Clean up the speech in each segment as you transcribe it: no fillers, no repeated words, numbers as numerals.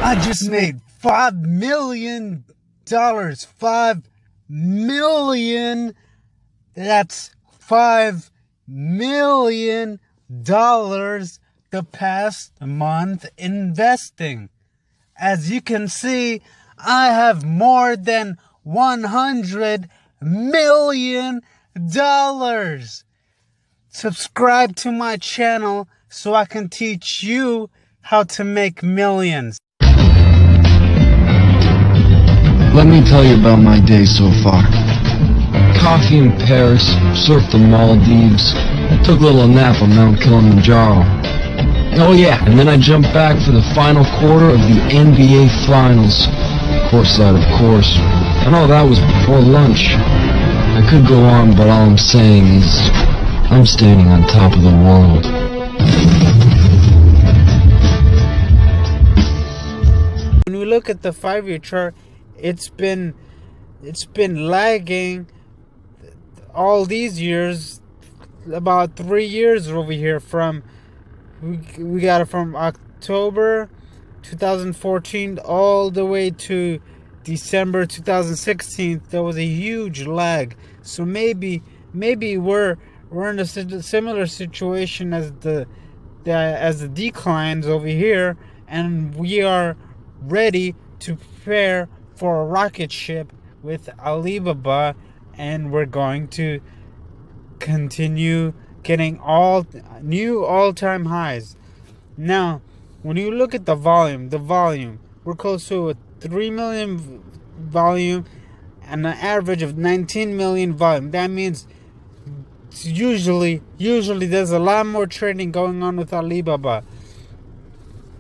I just made $5 million. $5 million. That's $5 million the past month investing. As you can see, I have more than $100 million. Subscribe to my channel so I can teach you how to make millions. Let me tell you about my day so far. Coffee in Paris, surfed the Maldives, took a little nap on Mount Kilimanjaro. Oh yeah, and then I jumped back for the final quarter of the NBA Finals. Courtside, of course. And all that was before lunch. I could go on, but all I'm saying is, I'm standing on top of the world. When we look at the 5-year chart, it's been lagging all these years, about 3 years over here. We got it from October 2014 all the way to December 2016. There was a huge lag. So maybe we're in a similar situation as the declines over here, and we are ready to prepare for a rocket ship with Alibaba, and we're going to continue getting new all-time highs. Now, when you look at the volume, we're close to a 3 million volume and an average of 19 million volume. That means usually there's a lot more trading going on with Alibaba.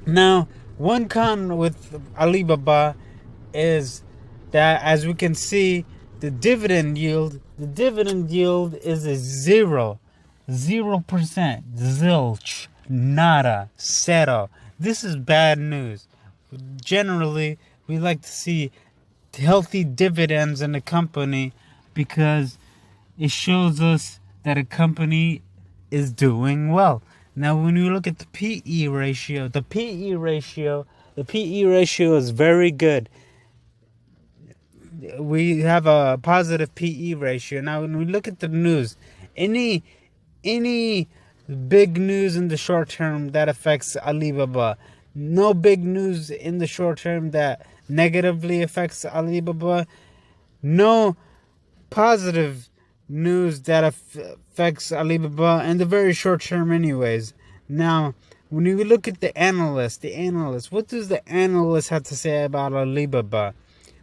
Now, one con with Alibaba is that, as we can see, the dividend yield is a 0%, zilch, nada, zero. This is bad news. Generally, we like to see healthy dividends in a company because it shows us that a company is doing well. Now, when you look at the PE ratio, the PE ratio is very good. We have a positive PE ratio. Now, when we look at the news, any big news in the short term that affects Alibaba, no big news in the short term that negatively affects Alibaba, no positive news that affects Alibaba in the very short term anyways. Now, when you look at the analyst, what does the analyst have to say about Alibaba?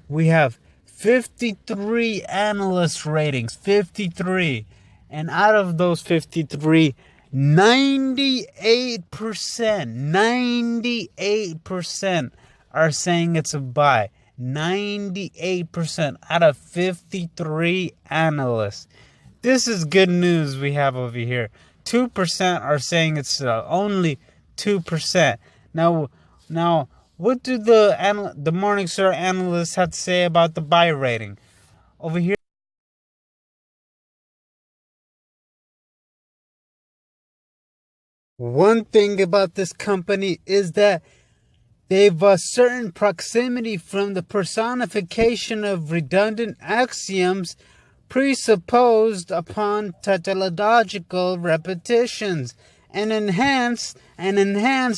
We have 53 analyst ratings, 53. And out of those 53, 98% are saying it's a buy. 98% out of 53 analysts. This is good news we have over here. 2% are saying it's only 2%. Now, what do the Morningstar analysts have to say about the buy rating? Over here, one thing about this company is that they've a certain proximity from the personification of redundant axioms presupposed upon tautological repetitions, and enhance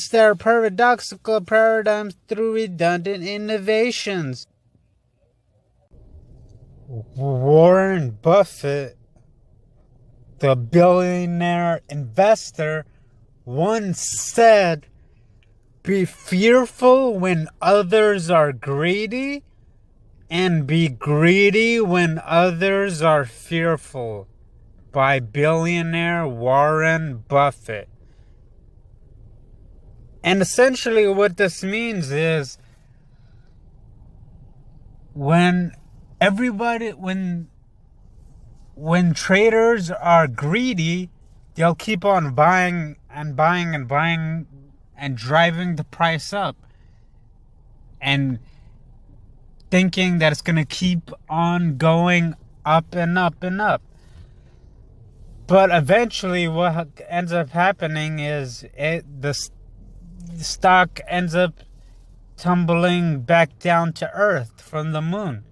their paradoxical paradigms through redundant innovations. Warren Buffett, the billionaire investor, once said, "Be fearful when others are greedy, and be greedy when others are fearful," by billionaire Warren Buffett. And essentially what this means is, when traders are greedy, they'll keep on buying and driving the price up, and thinking that it's going to keep on going up and up and up. But eventually what ends up happening is the stock ends up tumbling back down to earth from the moon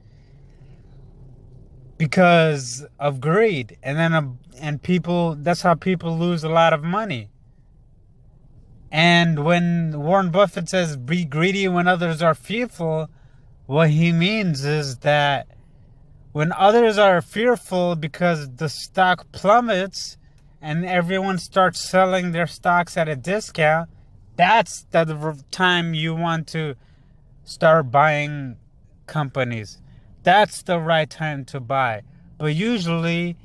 because of greed. And people, that's how people lose a lot of money. And when Warren Buffett says be greedy when others are fearful, what he means is that when others are fearful because the stock plummets and everyone starts selling their stocks at a discount, that's the time you want to start buying companies. That's the right time to buy. But usually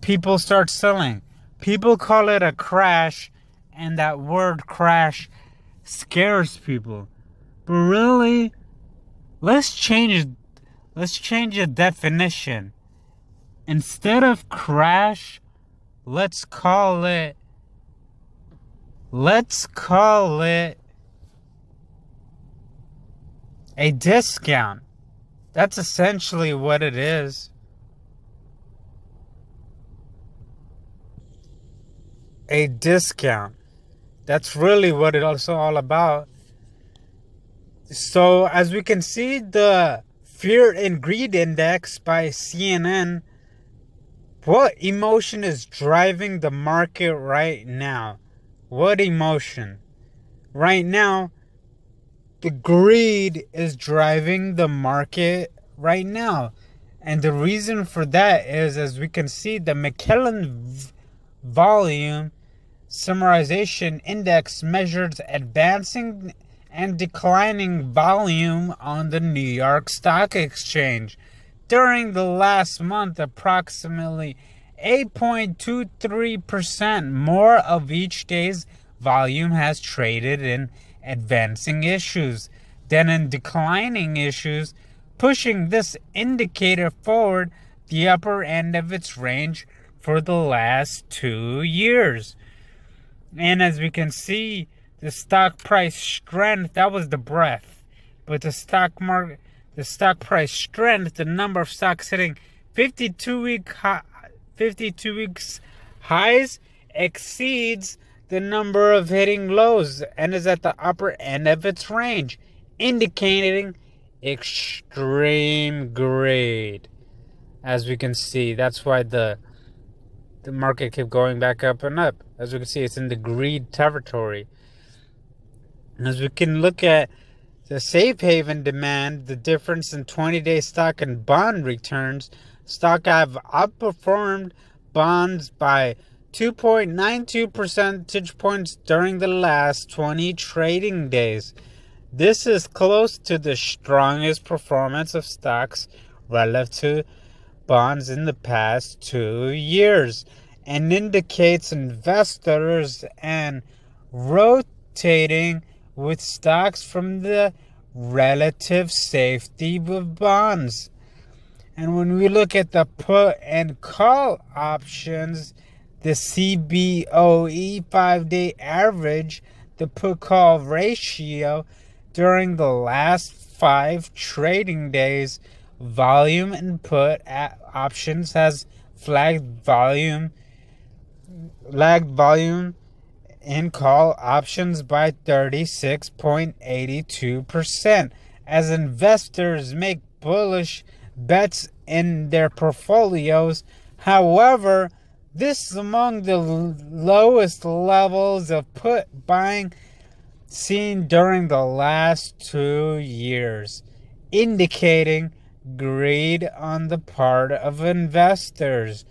people start selling. People call it a crash, and that word crash scares people. But really, let's change the definition. Instead of crash, let's call it a discount. That's essentially what it is. A discount. That's really what it's all about. So, as we can see, the Fear and Greed Index by CNN, what emotion is driving the market right now? What emotion? Right now, the greed is driving the market right now. And the reason for that is, as we can see, the McKellen volume summarization index measures advancing and declining volume on the New York Stock Exchange. During the last month, approximately 8.23% more of each day's volume has traded in advancing issues than in declining issues, pushing this indicator forward the upper end of its range for the last 2 years. And as we can see, the stock price strength, that was the breadth. But the stock price strength, the number of stocks hitting 52 weeks highs exceeds the number of hitting lows and is at the upper end of its range, indicating extreme greed. As we can see, that's why the market kept going back up and up. As we can see, it's in the greed territory. As we can look at the safe haven demand, the difference in 20-day stock and bond returns, stock have outperformed bonds by 2.92 percentage points during the last 20 trading days. This is close to the strongest performance of stocks relative to bonds in the past 2 years, and indicates investors and rotating with stocks from the relative safety of bonds. And when we look at the put and call options, the CBOE 5-day average, the put call ratio during the last 5 trading days, volume and put options has lagged volume in call options by 36.82% as investors make bullish bets in their portfolios. However, this is among the lowest levels of put buying seen during the last 2 years, indicating greed on the part of investors.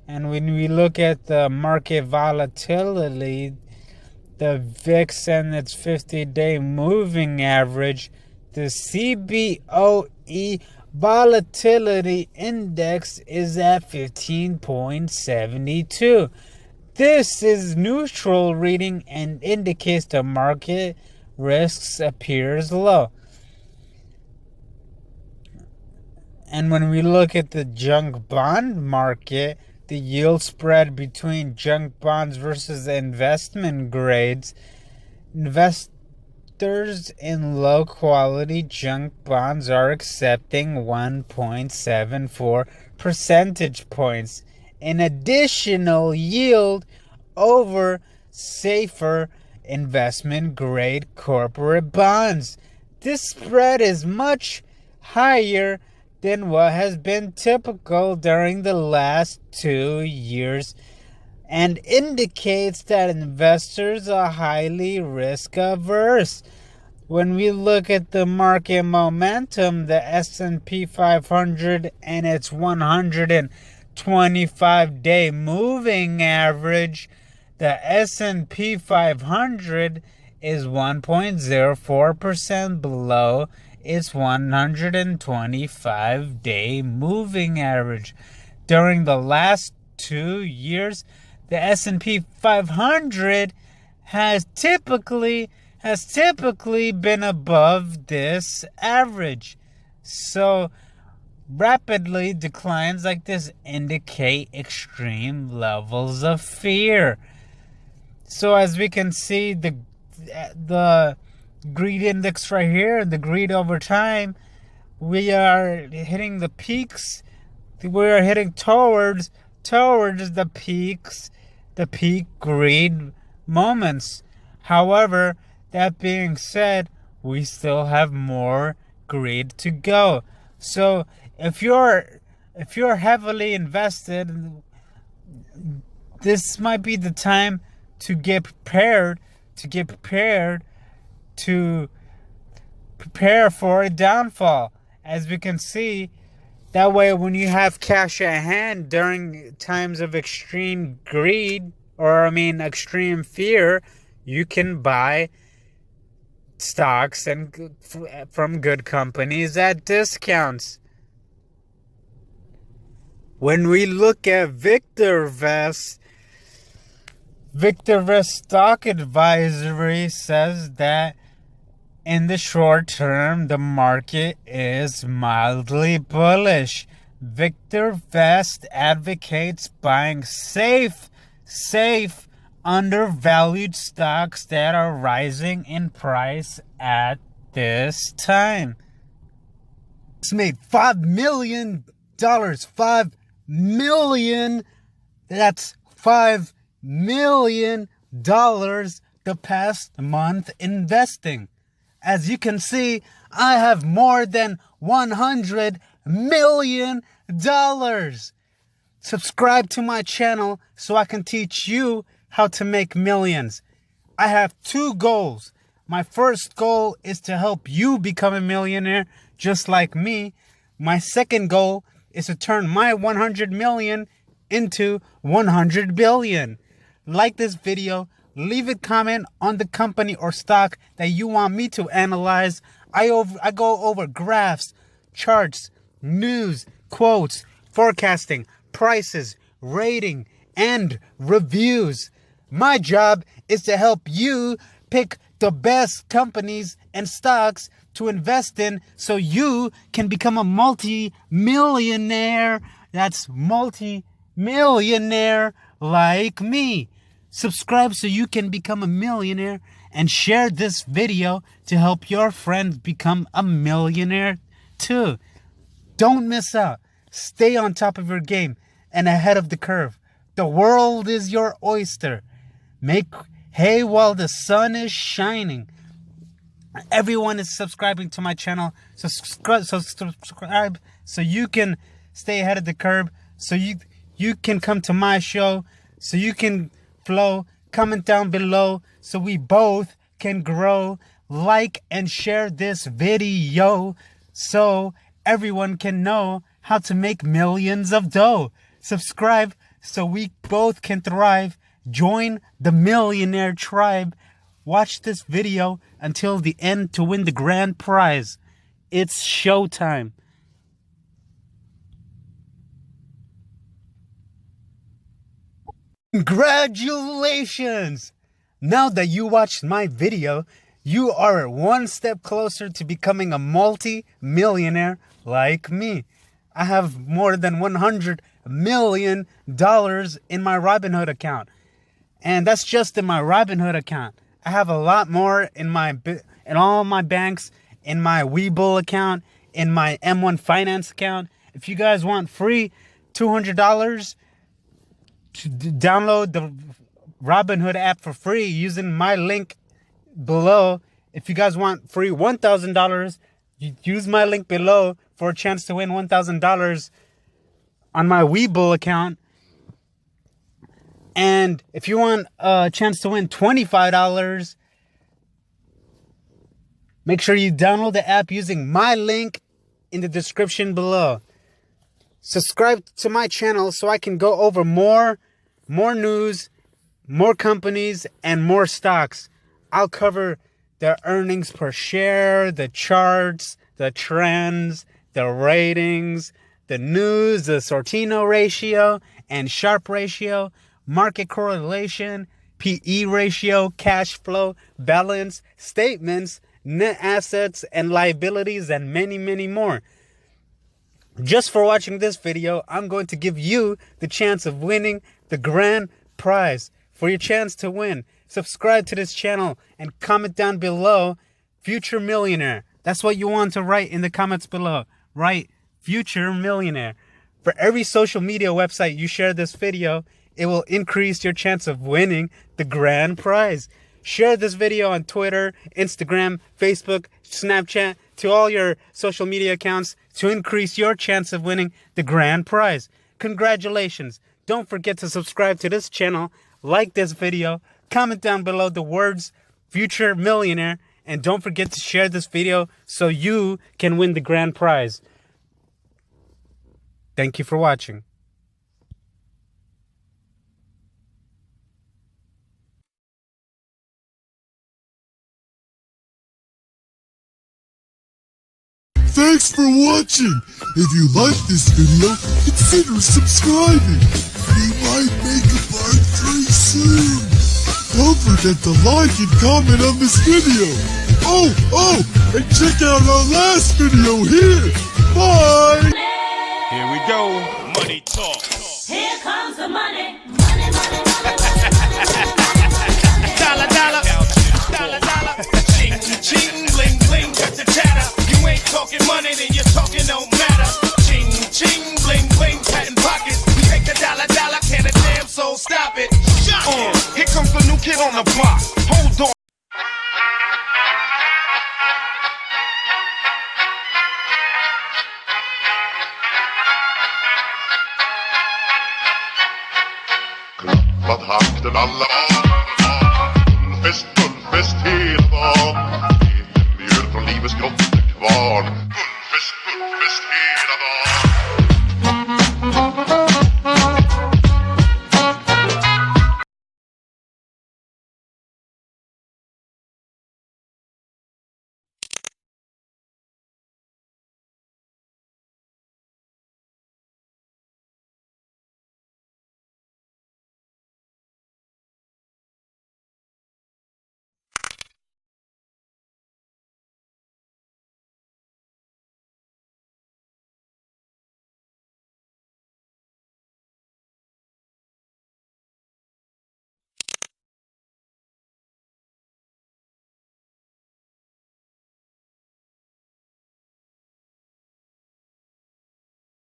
And when we look at the market volatility, the VIX and its 50-day moving average, the CBOE volatility index is at 15.72. This is neutral reading and indicates the market risks appears low. And when we look at the junk bond market, the yield spread between junk bonds versus investment grades, investors in low quality junk bonds are accepting 1.74 percentage points in additional yield over safer investment grade corporate bonds. this spread is much higher than what has been typical during the last 2 years and indicates that investors are highly risk averse. When we look at the market momentum, the S&P 500 and its 125-day moving average, the S&P 500 is 1.04% below its 125-day moving average. During the last 2 years, the S&P 500 has typically been above this average. So rapidly declines like this indicate extreme levels of fear. So as we can see, the greed index right here, the greed over time, we are hitting the peaks. We are heading towards the peaks, the peak greed moments. However, that being said, we still have more greed to go. So if you're heavily invested, this might be the time to get prepared to prepare for a downfall. As we can see, that way when you have cash at hand during times of extreme greed, extreme fear, you can buy stocks and from good companies at discounts. When we look at VictorVest Stock Advisory says that in the short term, the market is mildly bullish. VictorVest advocates buying safe, undervalued stocks that are rising in price at this time. It's made $5 million. $5 million. That's $5 million the past month investing. As you can see, I have more than $100 million. Subscribe to my channel so I can teach you how to make millions. I have 2 goals. My first goal is to help you become a millionaire just like me. My second goal is to turn my 100 million into 100 billion. Like this video, leave a comment on the company or stock that you want me to analyze. I go over graphs, charts, news, quotes, forecasting, prices, rating, and reviews. My job is to help you pick the best companies and stocks to invest in so you can become a multi-millionaire. That's multi-millionaire like me. Subscribe so you can become a millionaire and share this video to help your friends become a millionaire too. Don't miss out. Stay on top of your game and ahead of the curve. The world is your oyster. Make hay while the sun is shining. Everyone is subscribing to my channel. So subscribe so you can stay ahead of the curve. So you can come to my show. So you can flow. Comment down below so we both can grow. Like and share this video so everyone can know how to make millions of dough. Subscribe so we both can thrive. Join the millionaire tribe. Watch this video until the end to win the grand prize. It's showtime. Congratulations! Now that you watched my video, you are one step closer to becoming a multi-millionaire like me. I have more than $100 million in my Robinhood account. And that's just in my Robinhood account. I have a lot more in all my banks, in my Webull account, in my M1 Finance account. If you guys want free $200 to download the Robinhood app for free using my link below, If you guys want free $1,000, use my link below for a chance to win $1,000 on my Webull account. And if you want a chance to win $25, make sure you download the app using my link in the description below. Subscribe to my channel so I can go over more news, more companies, and more stocks. I'll cover the earnings per share, the charts, the trends, the ratings, the news, the Sortino ratio and Sharpe ratio, market correlation, PE ratio, cash flow, balance, statements, net assets and liabilities, and many more. Just for watching this video, I'm going to give you the chance of winning the grand prize. For your chance to win, subscribe to this channel and comment down below, future millionaire. That's what you want to write in the comments below. Write future millionaire. For every social media website you share this video, it will increase your chance of winning the grand prize. Share this video on Twitter, Instagram, Facebook, Snapchat, to all your social media accounts to increase your chance of winning the grand prize. Congratulations. Don't forget to subscribe to this channel, like this video, comment down below the words future millionaire, and don't forget to share this video so you can win the grand prize. Thank you for watching. Thanks for watching. If you like this video, consider subscribing. We might make a part 3 soon. Don't forget to like and comment on this video. Oh, and check out our last video here. Bye. Here we go. Money talk. Here comes the money. Dollar, dollar. Dollar, dollar. Ching, ching, bling, bling, cut the chatter. You ain't talking money, then your talking don't matter. Ching, ching, bling, bling, patent pockets. We take the dollar, dollar, can a damn soul stop it. Here comes the new kid on the block. Hold on. Vad hakten alla